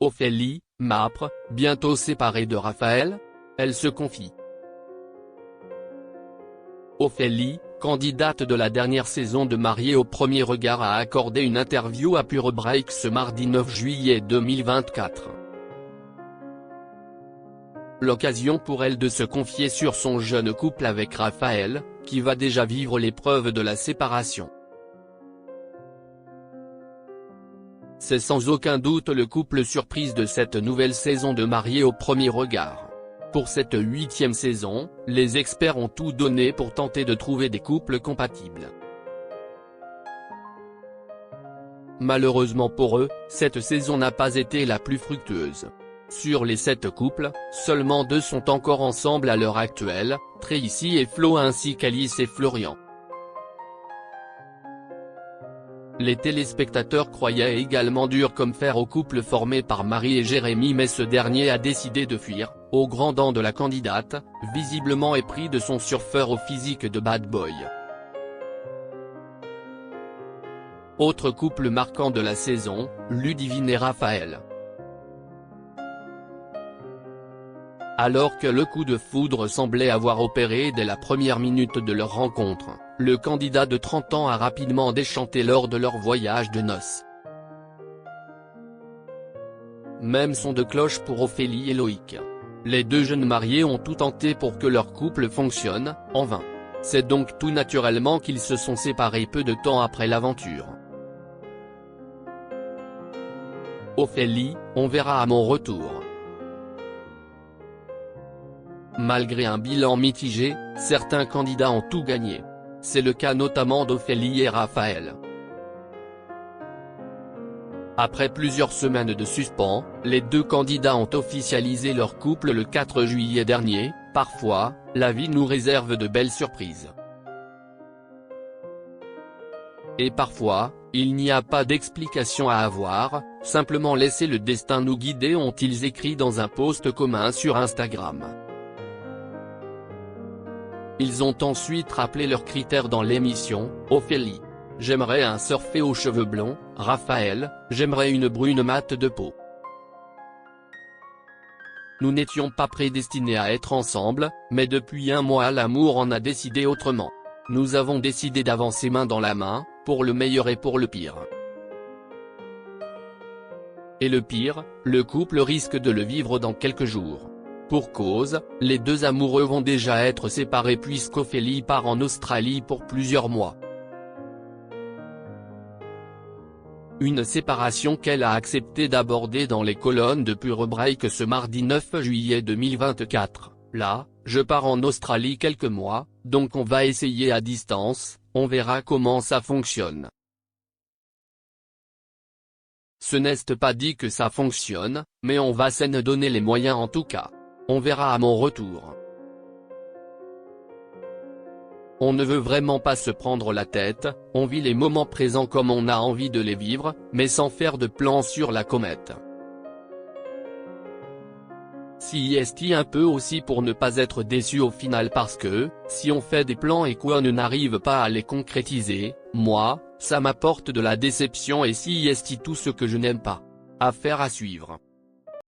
Ophélie, Mapre, bientôt séparée de Raphaël? Elle se confie. Ophélie, candidate de la dernière saison de Mariés au premier regard, a accordé une interview à Pure Break ce mardi 9 juillet 2024. L'occasion pour elle de se confier sur son jeune couple avec Raphaël, qui va déjà vivre l'épreuve de la séparation. C'est sans aucun doute le couple surprise de cette nouvelle saison de Mariés au premier regard. Pour cette 8e saison, les experts ont tout donné pour tenter de trouver des couples compatibles. Malheureusement pour eux, cette saison n'a pas été la plus fructueuse. Sur les 7 couples, seulement 2 sont encore ensemble à l'heure actuelle, Tracy et Flo ainsi qu'Alice et Florian. Les téléspectateurs croyaient également dur comme fer au couple formé par Marie et Jérémy, mais ce dernier a décidé de fuir, au grand dam de la candidate, visiblement épris de son surfeur au physique de bad boy. Autre couple marquant de la saison, Ludivine et Raphaël. Alors que le coup de foudre semblait avoir opéré dès la première minute de leur rencontre, le candidat de 30 ans a rapidement déchanté lors de leur voyage de noces. Même son de cloche pour Ophélie et Loïc. Les deux jeunes mariés ont tout tenté pour que leur couple fonctionne, en vain. C'est donc tout naturellement qu'ils se sont séparés peu de temps après l'aventure. Ophélie, on verra à mon retour. Malgré un bilan mitigé, certains candidats ont tout gagné. C'est le cas notamment d'Ophélie et Raphaël. Après plusieurs semaines de suspens, les deux candidats ont officialisé leur couple le 4 juillet dernier. Parfois, la vie nous réserve de belles surprises. Et parfois, il n'y a pas d'explication à avoir, simplement laisser le destin nous guider, ont-ils écrit dans un post commun sur Instagram. Ils ont ensuite rappelé leurs critères dans l'émission. Ophélie: j'aimerais un surfé aux cheveux blonds. Raphaël: j'aimerais une brune mate de peau. Nous n'étions pas prédestinés à être ensemble, mais depuis un mois l'amour en a décidé autrement. Nous avons décidé d'avancer main dans la main, pour le meilleur et pour le pire. Et le pire, le couple risque de le vivre dans quelques jours. Pour cause, les deux amoureux vont déjà être séparés puisqu'Ophélie part en Australie pour plusieurs mois. Une séparation qu'elle a accepté d'aborder dans les colonnes de Pure Break ce mardi 9 juillet 2024. Là, je pars en Australie quelques mois, donc on va essayer à distance, on verra comment ça fonctionne. Ce n'est pas dit que ça fonctionne, mais on va s'en donner les moyens en tout cas. On verra à mon retour. On ne veut vraiment pas se prendre la tête, on vit les moments présents comme on a envie de les vivre, mais sans faire de plans sur la comète. Si est un peu aussi pour ne pas être déçu au final, parce que, si on fait des plans et qu'on n'arrive pas à les concrétiser, moi, ça m'apporte de la déception, et si est tout ce que je n'aime pas. Affaire à suivre.